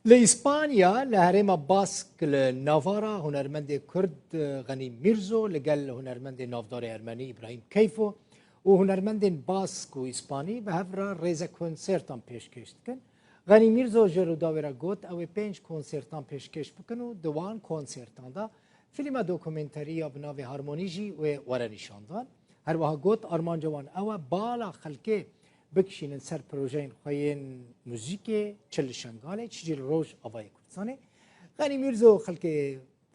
لإسبانيا لهريما باسك لنافارا هنرمند كرد غني ميرزو لقال هنرمند نافدار أرمني إبراهيم كيفو وهنرمند باسك وإسباني بهفرا ريزا كونسرتان بيشكش كن غني ميرزو جرو داورا قوت أو بينج كونسرتان بيشكش بكنو دوان كونسرتان دا فيلم دوكومنتاريا بناوي هارمونيجي وورا نشاندان هر وها قوت أرمان جوان أو بالا خلقه بکشین سر پروژه خوین موزیک چل شنگاله چیزی روش آوای کردستانه غنی میرزو خلک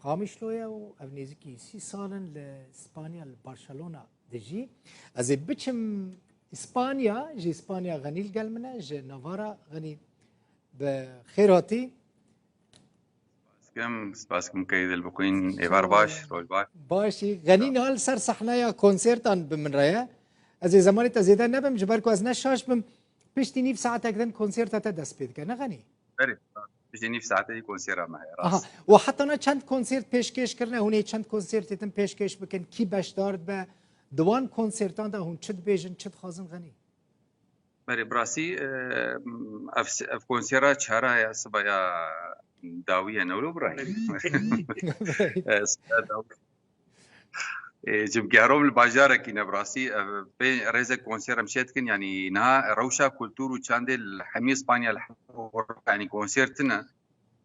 قامش لویا و اونیزی کی 30 سالن لإسبانيا لبرشلونة دجی از بچم إسبانيا جي إسبانيا غنی القلمنا جي نافارا غنی بخيراتي سپاسكم كيد البكوين إيبار باش روش باش باشي غنی نال سر صحنايا كونسرتان بمن رايا از زمانی تا زیاده نبم جبر کو از نشاش بم پشتی نیف ساعت اکدن کنسرت تا دست پید کنه غنی بري بيجي نيف ساعتي كونسيرا معي آها راس و حتی نه چند کنسرت پیشکش کرنه هونه چند کنسرت تم پیشکش بکن کی باش دارد به دوان کنسرتان ده هون چد بیجن چد خازن غنی بري براسي اف كونسيرا شهرها يا صبايا داوية نولو براهيم جب جاروم الباجارة كنا براسي بين ريزا كونسيرا مشيت كن يعني نها روشا كولتور وشاندي الحمي اسبانيا يعني كونسيرتنا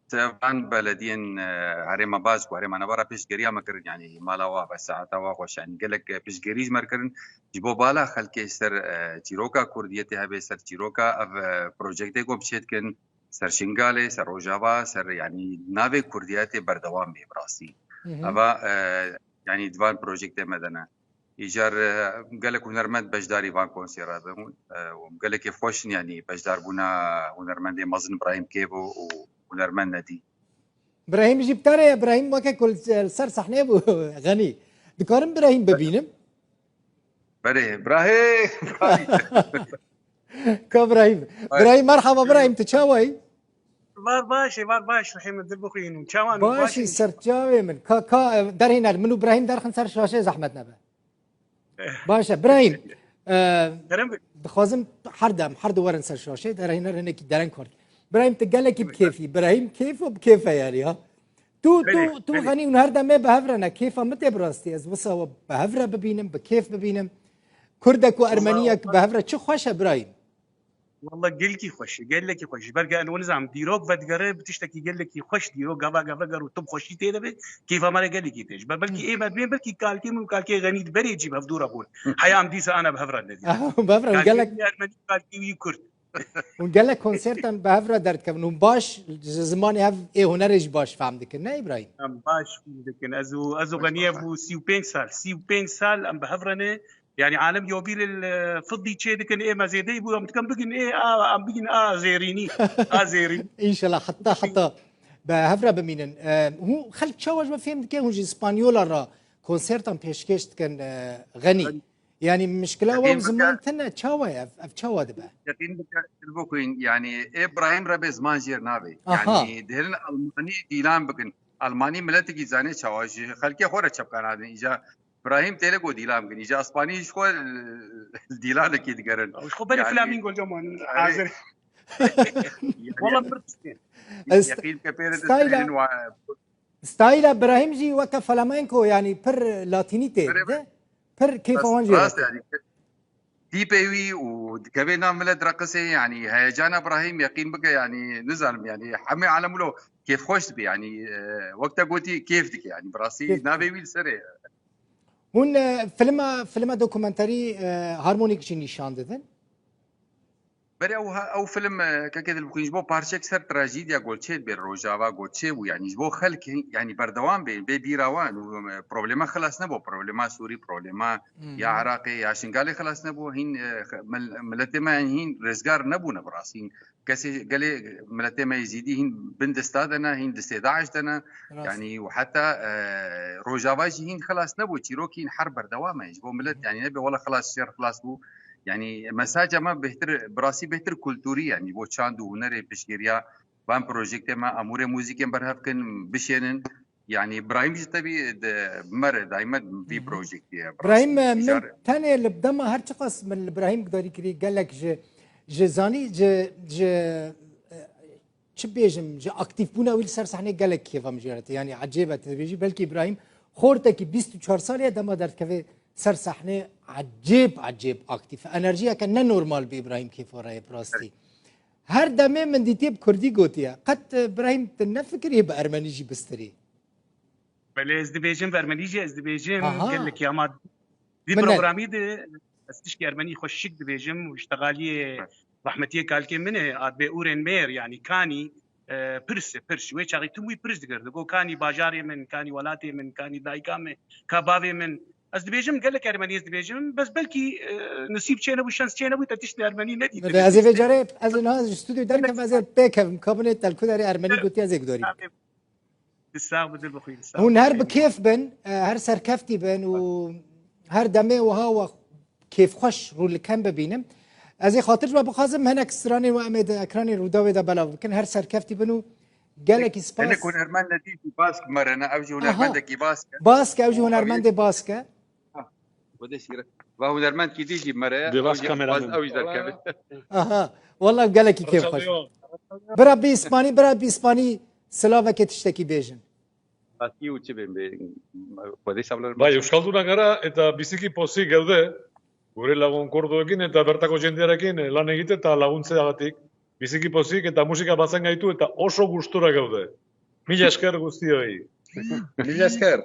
تبان بلدين هريما باسك وهريما نبرا بيشجريا مكرن يعني مالاوا بس ساعتا واخوش يعني قالك بيشجريز مركرن جبو بالا خلكي سر تيروكا كورديتي هبه سر تيروكا بروجيكتي كو مشيت كن سر شنغالي سر روجافا سر يعني نافي كوردياتي بردوام بي براسي ابا يعني دوان بروجيكت مدنا ايجار قال لك هنرمند بجداري فان كونسير هذا وقال لك فوش يعني بجدار بنا هنرمند مازن ابراهيم كيفو وهنرمند ندي ابراهيم جبتاره يا ابراهيم وكا كل سر صحنه بو غني دكارم ابراهيم ببینم بري ابراهيم كابراهيم ابراهيم مرحبا ابراهيم تشاوي بار باش رحيم الدبخين وشاوان باشي سرتجاوي من كا در هنا منو ابراهيم در خن سر شاشه زحمت نبه باشا ابراهيم دخوازم حرد ورن سر شاشه در هنا رنك درن كورد ابراهيم تقالك بكيفي ابراهيم كيف وبكيفه يعني ها تو غني ونهارده ما بهفرنا كيف متى براستي از بس هو بهفره ببينم بكيف ببينم كردك وارمنيك بهفره شو خوش ابراهيم والله قال لك خوش برجع انا ونزعم ديروك فتقرب بتشتكي قال لك خوش ديروك قفا قرو طب خوشي تيدا كيف ما قال لك تيج بلكي ايه ما بين بلكي كالكي من كالكي غني بري يجيب هفدور اقول حيام ديسا انا بهفره الذي بهفره قال لك كالكي كرد وقال لك كونسرتن بهفره درت كم باش زماني هف ايه هنرج باش فهمتك نه ابراهيم باش لكن ازو غنيه بو سيو سال ام بهفرنه يعني عالم يوبيل الفضي تشي كان ايه ما زيدي بو كم بقين ايه ام بقين زيريني زيرين ان شاء الله حتى بهفره بمينن هو خلت شواج ما فهمت كي هو اسبانيولا را كونسرتن پیشکش كان غني يعني مشكله هو زمان تنا تشاوي اف تشاوي دبا يقين بك يعني ابراهيم ربي زمان جير نابي يعني دهن الماني ديلان بكن الماني ملتي زاني تشاوي خلكي خوره چپکان هذا اجا ابراهيم تيلكو ديلان بكن اجا اسباني شو ديلان اكيد قرن خو بالي فلامينغو جمان حاضر والله برتين يقين كبير ستايل ابراهيم جي وك فلامينكو يعني بر لاتينيتي بر كيف وانجي يعني دي بيوي وكبير نعمل رقصه يعني هيجان ابراهيم يقين بقى يعني نزل يعني حمي عالم له كيف خوش بي يعني وقتها قلتي كيف دك يعني براسي نابي سري هون فيلم دوكيومنتري هارمونيك شي نشان ددن بري او فيلم ككذا البخيج بو بارشك سر تراجيديا قولتشيت بين روجافا قولتشي ويعني بو خلق يعني بردوام بي بيراوان بروبليما خلاص نبو بروبليما سوري بروبليما يا عراقي يا شنغالي خلاص نبو هين ملتما هين رزقار نبو نبراسين كسي قالي ملتما يزيدي هين بند استادنا هين دستداعش دنا يعني وحتى روجافا هين خلاص نبو تشيروكين حرب بردوام يجبو ملت يعني نبي والله خلاص شر خلاص بو يعني مساجة ما بهتر براسي بهتر كولتوري يعني بو چاندو هنري بشكيريا بان بروجيكت ما امور موزيك برهف كن بشينن يعني ابراهيم جتبي مر دائما في بروجيكت ابراهيم من ثاني اللي بدما هر قص من ابراهيم قدر يكري قال لك جزاني ج چه بيجم جا اكتيف بونا ويل سر صحنه قالك كيف مجرته يعني عجيبه تبيجي بلكي ابراهيم خورتك 24 سال دما درت كيف سر صحنه عجيب اكتيف انرجيا كان نورمال بابراهيم كيف وراي براستي هر دمه من ديتي بكردي قوتيا قد ابراهيم تنفكر يبقى ارمنيجي بستري بله از دبیجم ارمنیجی از دبیجم آها. قال لك يا ما دي من بروجرامي دي استشكي ارمني خشك دبيجم واشتغالي رحمتيه قال كي من اد بورن مير يعني كاني برش وي شاغي تموي برش دغر دغو كاني باجاري من كاني ولاتي من كاني دايكام كبابي من از دبيجم قال لك ارمني از دبيجم بس بلكي نصيب شينا وشانس شينا وتتشتي ارمني ندي از وجاره از ناز استوديو دار كم از بيكم كابنت تلكوداري ارمني قوتيا زيك دوري بالساغ بدل بخوي هون هر بكيف بن هر سركفتي بن وهر دمه وها كيف خوش رو الكم ببينم از خاطر ما بخازم هناك سراني وامد اكراني روداوي دا بلا لكن هر سركفتي بنو قالك انا سباس كون ارمان ندي في باسك مرنا اوجي هنرمند كي باسك باسكا اوجي هنرمند باسكا وده شيء وهو هنرمند كي تيجي مره دي باسك كاميرا اوجي دركب اها والله قالك كيف خوش برا بإسباني سلافا تشتكي بيجن Baki utzi ben, podéis hablar Bai, Euskaldunak gara eta biziki pozik geude, gure lagun kordoekin eta bertako jendearekin lan egite eta laguntzeagatik. Biziki pozik eta musika batzen gaitu eta oso gustura geude. Mila esker guztioi. Mila esker.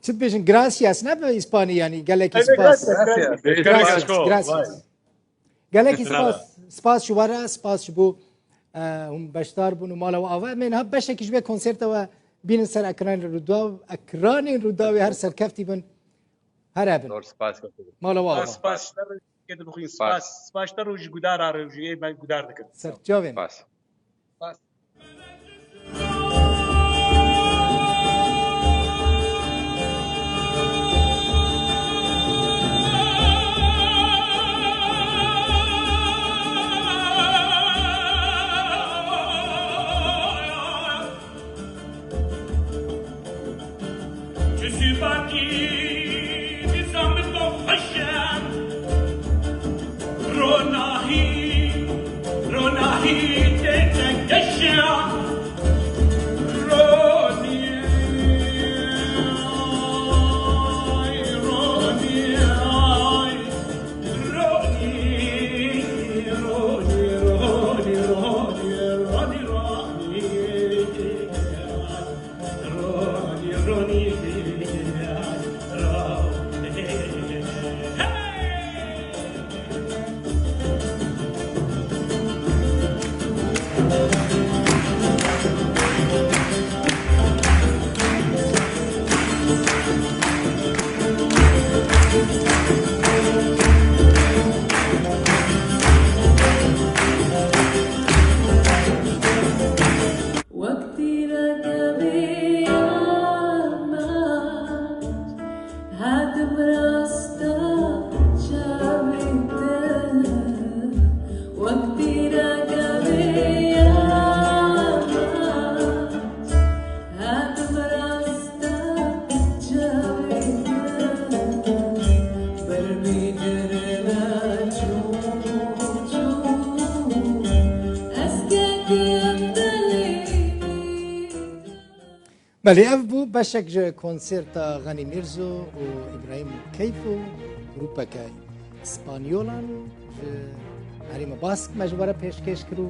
شد بيجن gracias نبا إسباني يعني قالك سباس Eskerrik asko. gracias قالك سباس شو ورا سباس شبو هم بشتار بونو مالا وآوا من هب بشك شبه كونسرت و بين سر اكران روداوي هر سر كفتي بن هر ابن Doğru spas. مالا وآوا سپاس كده بخوي سپاس تروج قدار عروجي باي قدار دكت سر جاوين Spas. Je suis parti des hommes de Hachem. Ronahi, t'es Hachem. وقتی رقبی آمد هدم راستا جاویده وقتی رقبی آمد هدم راستا جاویده برمیگرنا جون اسکتیم بله اف بو بشك جا كونسرت غني ميرزو وابراهيم كيفو جروبك اسبانيولان هريم باسك مجبره پیشکش کرو